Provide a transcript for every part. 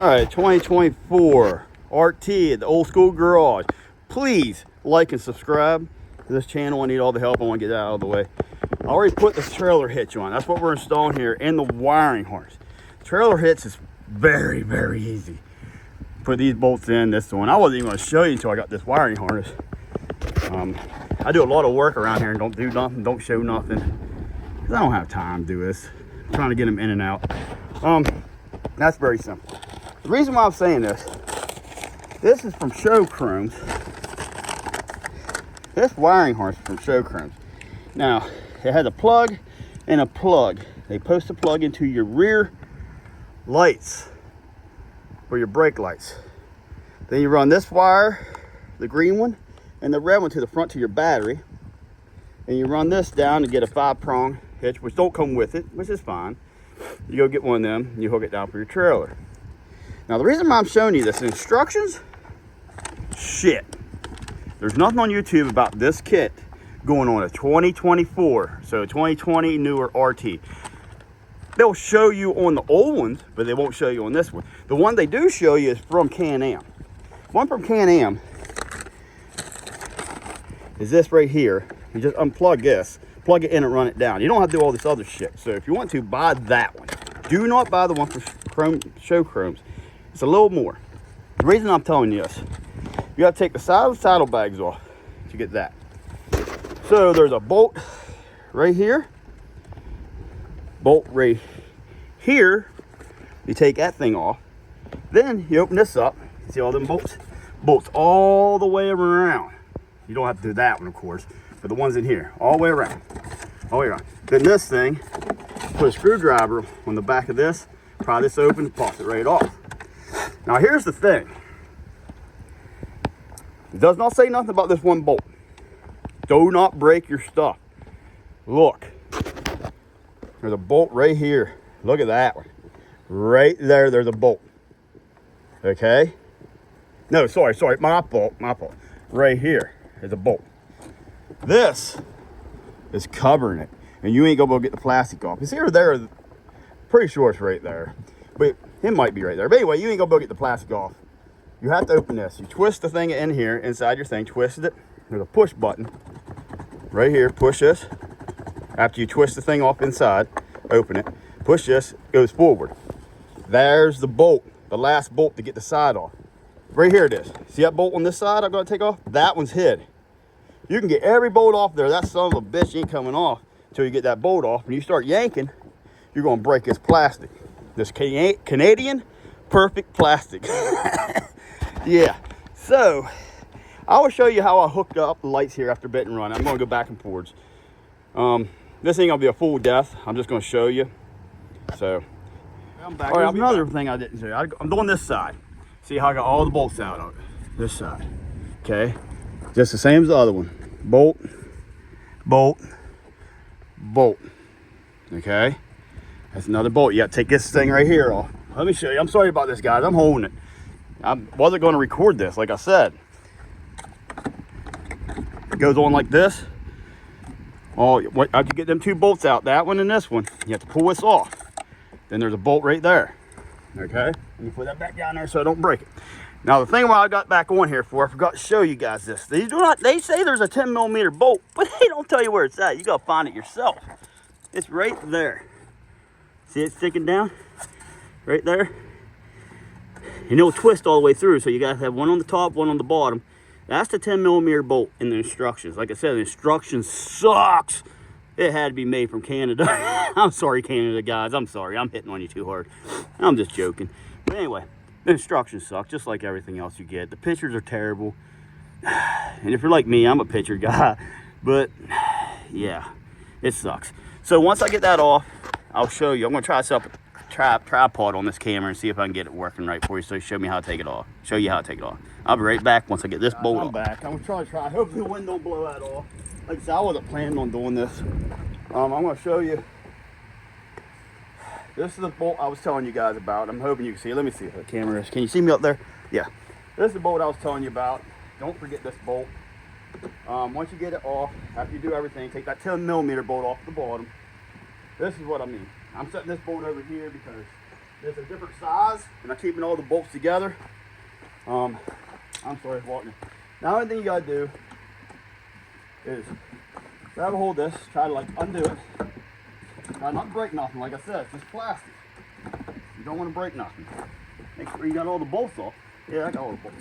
All right, 2024 RT at the Old School Garage. Please like and subscribe to this channel. I need all the help. I want to get that out of the way. I already put the trailer hitch on. That's what we're installing here, and the wiring harness. Trailer hitch is very, very easy. Put these bolts in, this one. I wasn't even going to show you until I got this wiring harness. I do a lot of work around here and don't do nothing, don't show nothing, because I don't have time to do this. I'm trying to get them in and out. That's very simple. The reason why I'm saying this is from Show Chromes. This wiring harness is from Show Chromes. Now, it has a plug and a plug. They post a plug into your rear lights for your brake lights. Then you run this wire, the green one, and the red one to the front to your battery. And you run this down to get a 5-prong hitch, which don't come with it, which is fine. You go get one of them and you hook it down for your trailer. Now the reason why I'm showing you this, instructions, shit. There's nothing on YouTube about this kit going on a 2024, so 2020 newer RT. They'll show you on the old ones, but they won't show you on this one. The one they do show you is from Can-Am. One from Can-Am is this right here. You just unplug this, plug it in and run it down. You don't have to do all this other shit. So if you want to, buy that one. Do not buy the one for Show Chromes. It's a little more. The reason I'm telling you this, you gotta take the side of the saddlebags off to get that. So there's a bolt right here, bolt right here. You take that thing off. Then you open this up. See all them bolts? Bolts all the way around. You don't have to do that one, of course, but the ones in here, all the way around, all the way around. Then this thing, put a screwdriver on the back of this, pry this open, pops it right off. Now here's the thing. It does not say nothing about this one bolt. Do not break your stuff. Look, there's a bolt right here. Look at that one. Right there, there's a bolt. Okay? No, sorry, my fault. Right here is a bolt. This is covering it, and you ain't gonna be able to get the plastic off. It's here or there. Pretty sure it's right there, but it might be right there. But anyway, you ain't gonna be able to get the plastic off. You have to open this. You twist the thing in here, inside your thing, twist it. There's a push button right here. Push this. After you twist the thing off inside, open it. Push this, goes forward. There's the bolt, the last bolt to get the side off. Right here it is. See that bolt on this side I'm gonna take off? That one's hid. You can get every bolt off there. That son of a bitch ain't coming off until you get that bolt off. When you start yanking, you're gonna break this plastic. This Canadian perfect plastic. Yeah, so I will show you how I hooked up the lights here after bit and run. I'm gonna go back and forwards. This ain't gonna be a full death. I'm just gonna show you. So, I'm back. All right, another thing I didn't say. I'm doing this side. See how I got all the bolts out of it. This side. Okay, just the same as the other one. Bolt, bolt, bolt. Okay, that's another bolt. You gotta take this thing right here off. Let me show you. I'm sorry about this, guys. I'm holding it. I wasn't going to record this, like I said. It goes on like this. Oh, after you get them two bolts out, that one and this one, you have to pull this off. Then there's a bolt right there. Okay, and you put that back down there so I don't break it. Now the thing I got back on here for, I forgot to show you guys this. They say there's a 10mm bolt, but they don't tell you where it's at. You gotta find it yourself. It's right there. See it sticking down? Right there. And it'll twist all the way through, so you gotta have one on the top, one on the bottom. That's the 10mm bolt in the instructions. Like I said, the instructions sucks. It had to be made from Canada. I'm sorry, Canada guys. I'm sorry. I'm hitting on you too hard. I'm just joking. But anyway, the instructions suck, just like everything else you get. The pictures are terrible. And if you're like me, I'm a picture guy. But yeah, it sucks. So once I get that off, I'll show you. I'm gonna try to set up a tripod on this camera and see if I can get it working right for you. So show me how to take it off. Show you how to take it off. I'll be right back once I get this bolt off. I'm back. I'm gonna try. Hopefully the wind don't blow that off. Like I said, I wasn't planning on doing this. I'm gonna show you. This is the bolt I was telling you guys about. I'm hoping you can see it. Let me see if the camera is. Can you see me up there? Yeah. This is the bolt I was telling you about. Don't forget this bolt. Once you get it off, after you do everything, take that 10mm bolt off the bottom. This is what I mean. I'm setting this bolt over here because It's a different size, and I'm keeping all the bolts together. I'm sorry, walking. Now, the only thing you gotta do is grab a hold of this, try to like undo it. Try not to break nothing. Like I said, it's just plastic. You don't want to break nothing. Make sure you got all the bolts off. Yeah, I got all the bolts.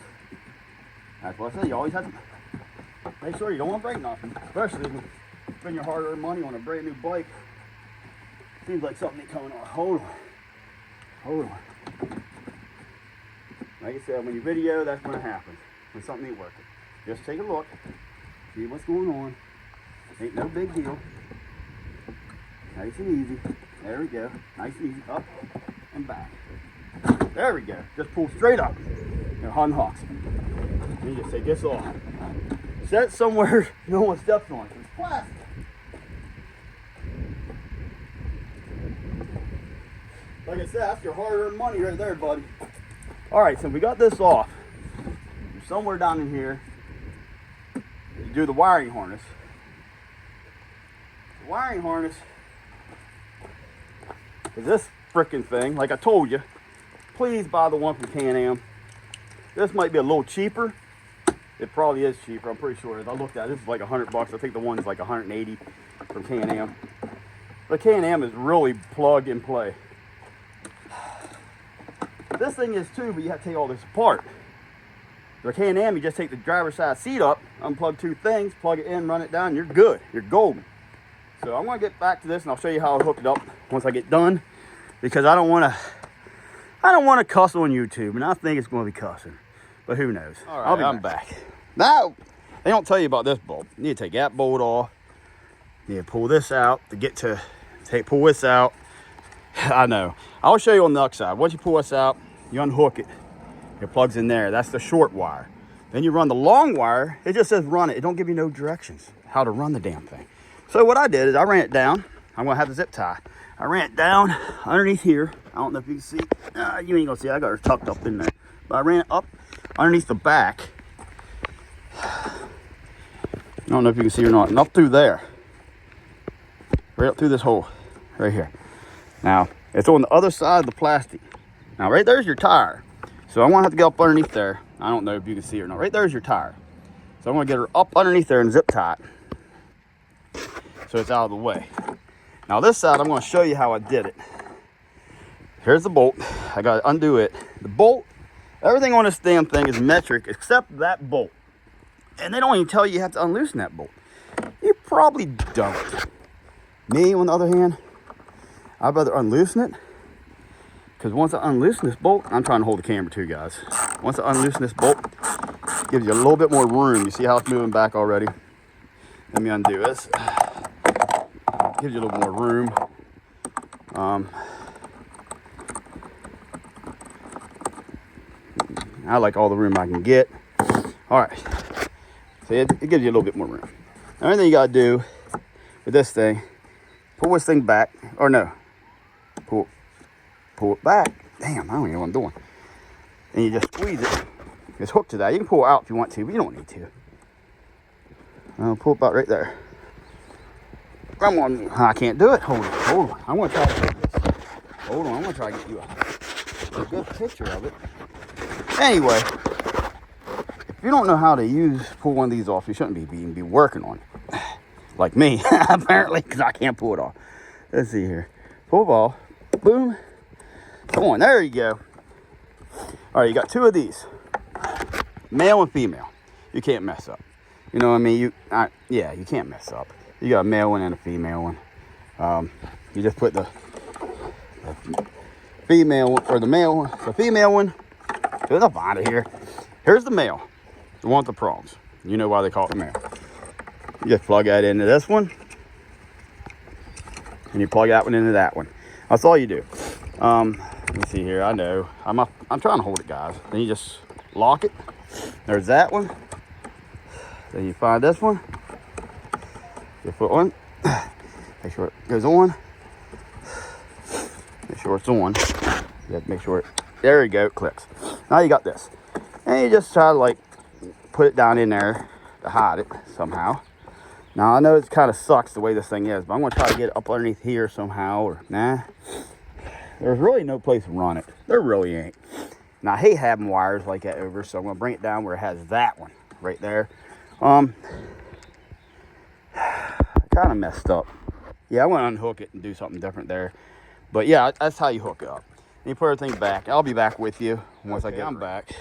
That's what I say. You always have to make sure you don't want to break nothing, especially if you spend your hard-earned money on a brand new bike. Seems like something ain't coming off. Hold on. Like I said, when you video, that's when it happens. When something ain't working. Just take a look, see what's going on. Ain't no big deal. Nice and easy. There we go. Nice and easy. Up and back. There we go. Just pull straight up. And unhooks. And you just take this off. Set it somewhere you don't want steps on. It's plastic. Like I said, that's your hard-earned money right there, buddy. All right, so we got this off. Somewhere down in here, you do the wiring harness. The wiring harness is this freaking thing. Like I told you, please buy the one from Can-Am. This might be a little cheaper. It probably is cheaper. I'm pretty sure. As I looked at it, this is like $100. I think the one's like 180 from Can-Am. But Can-Am is really plug and play. This thing is too, but you have to take all this apart. The Can-Am, you just take the driver's side seat up, unplug two things, plug it in, run it down, you're good. You're golden. So I'm gonna get back to this and I'll show you how I hook it up once I get done, because I don't wanna cuss on YouTube, and I think it's gonna be cussing, but who knows. All right, I'm back. Now, they don't tell you about this bolt. You need to take that bolt off. You need to pull this out to get to, pull this out. I know. I'll show you on the other side. Once you pull this out, you unhook it. It plugs in there. That's the short wire. Then you run the long wire. It just says run it. It don't give you no directions how to run the damn thing. So what I did is I ran it down. I'm gonna have the zip tie. I ran it down underneath here. I don't know if you can see. You ain't gonna see. I got her tucked up in there. But I ran it up underneath the back. I don't know if you can see or not. And up through there. Right up through this hole. Right here. Now, it's on the other side of the plastic. Now, right there's your tire. So I'm gonna have to get up underneath there. I don't know if you can see it or not. Right there's your tire. So I'm gonna get her up underneath there and zip tie it, so it's out of the way. Now this side, I'm gonna show you how I did it. Here's the bolt. I gotta undo it. The bolt, everything on this damn thing is metric except that bolt. And they don't even tell you have to unloosen that bolt. You probably don't. Me, on the other hand, I'd rather unloosen it. Because once I unloosen this bolt, I'm trying to hold the camera too, guys. Once I unloosen this bolt, it gives you a little bit more room. You see how it's moving back already? Let me undo this. Gives you a little more room. I like all the room I can get. All right. So it gives you a little bit more room. The only thing you got to do with this thing, pull this thing back. Or no. Pull it back. Damn, I don't even know what I'm doing. And you just squeeze it. It's hooked to that. You can pull it out if you want to, but you don't need to. I'll pull it about right there. Come on. I can't do it. Hold on. I'm going to try to do this. Hold on. I'm going to try to get you a good picture of it. Anyway, if you don't know how to pull one of these off, you shouldn't be working on it. Like me, apparently, because I can't pull it off. Let's see here. Pull it off. Boom. Come on, there you go. All right, you got two of these, male and female. You can't mess up. You know what I mean? Yeah, you can't mess up. You got a male one and a female one. You just put the female one, or the male one, the female one. Get up out of here. Here's the male, the one with the prongs. You know why they call it the male. You just plug that into this one, and you plug that one into that one. That's all you do. Let me see here. I know. I'm trying to hold it, guys. Then you just lock it. There's that one. Then you find this one. You put on. Make sure it goes on. Make sure it's on. You have to make sure it. There you go. It clicks. Now you got this, and you just try to like put it down in there to hide it somehow. Now I know it kind of sucks the way this thing is, but I'm gonna try to get it up underneath here somehow. Or nah. there's really no place to run it. There really ain't. Now I hate having wires like that over, so I'm gonna bring it down where it has that one right there. Kind of messed up. Yeah, I want to unhook it and do something different there. But yeah, that's how you hook it up. You put everything back. I'll be back with you once I get back.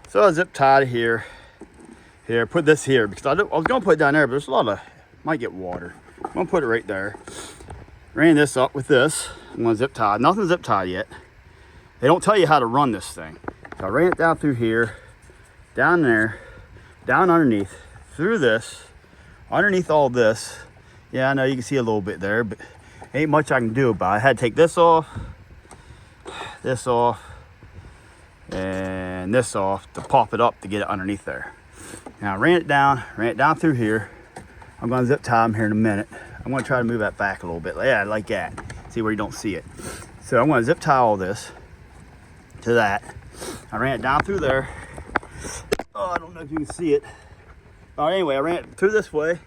So I zip tied here. Here, put this here because I was gonna put it down there, but there's a lot of, might get water. I'm gonna put it right there. Ran this up with this. I'm gonna zip tie. Nothing zip tied yet. They don't tell you how to run this thing. So I ran it down through here, down there, down underneath, through this, underneath all this. Yeah, I know you can see a little bit there, but ain't much I can do about it. I had to take this off, and this off to pop it up to get it underneath there. Now I ran it down through here. I'm gonna zip tie them here in a minute. I'm gonna try to move that back a little bit. Yeah, like that. See where you don't see it. So I'm gonna zip tie all this to that. I ran it down through there. Oh, I don't know if you can see it. Oh, anyway, I ran it through this way.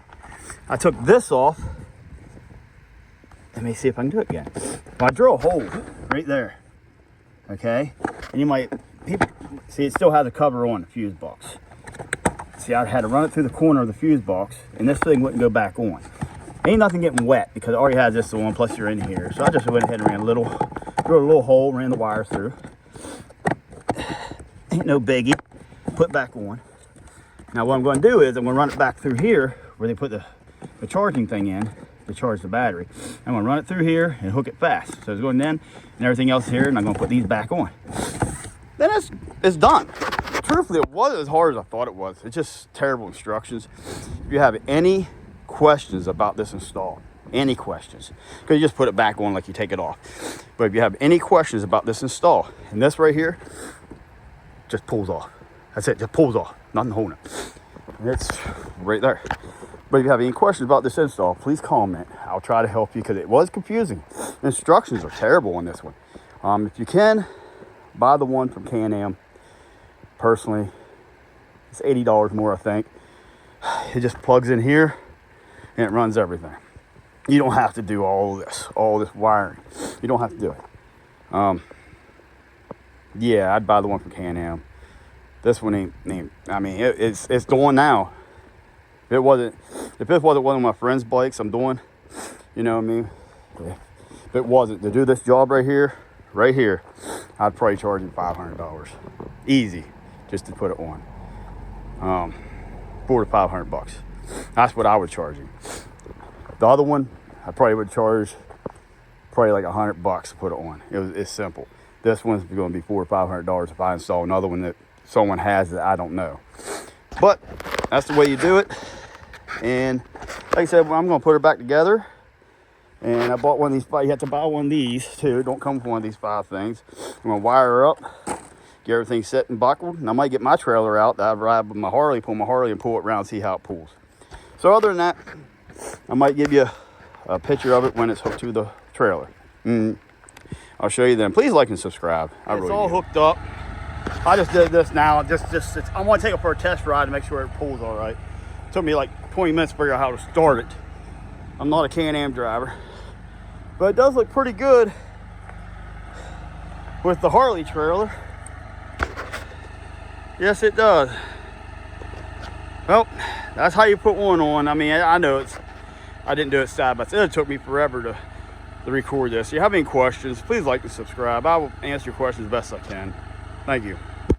I took this off. Let me see if I can do it again. Well, I drill a hole right there. Okay, and you might see it still has a cover on the fuse box. See, I had to run it through the corner of the fuse box, and this thing wouldn't go back on. Ain't nothing getting wet because it already has this on, plus you're in here. So I just went ahead and ran drilled a little hole, ran the wires through. Ain't no biggie. Put back on. Now what I'm going to do is I'm going to run it back through here where they put the charging thing in to charge the battery. I'm going to run it through here and hook it fast. So it's going in and everything else here, and I'm going to put these back on. Then it's done. Truthfully, it wasn't as hard as I thought it was. It's just terrible instructions. If you have any questions about this install, any questions, because you just put it back on like you take it off. But if you have any questions about this install, and this right here just pulls off. That's it, just pulls off, nothing holding it. It's right there. But if you have any questions about this install, please comment. I'll try to help you because it was confusing. The instructions are terrible on this one. If you can, buy the one from Can-Am. Personally, it's $80 more, I think. It just plugs in here and it runs everything. You don't have to do all this wiring. You don't have to do it. Yeah, I'd buy the one from Can-Am. This one ain't I mean, it's doing now. If it wasn't one of my friend's bikes I'm doing, you know what I mean? If it wasn't to do this job right here, I'd probably charge him $500. Easy, just to put it on. $400 to $500. That's what I would charge him. The other one, I probably would charge like $100 to put it on. It's simple. This one's going to be $400 or $500 if I install another one that someone has that I don't know. But that's the way you do it. And like I said, well, I'm going to put her back together. And I bought one of these. You have to buy one of these too. Don't come with one of these 5 things. I'm going to wire her up, get everything set and buckled. And I might get my trailer out. I'd ride with my Harley, pull it around, see how it pulls. So other than that, I might give you a picture of it when it's hooked to the trailer. I'll show you then. Please like and subscribe. It's all hooked up. I just did this now. I want to take it for a test ride to make sure it pulls all right. It took me like 20 minutes to figure out how to start it. I'm not a Can-Am driver, but it does look pretty good with the Harley trailer. Yes, it does. Well, that's how you put one on. I mean, I know I didn't do it side by side. It took me forever to record this. If you have any questions, please like and subscribe. I will answer your questions best I can. Thank you.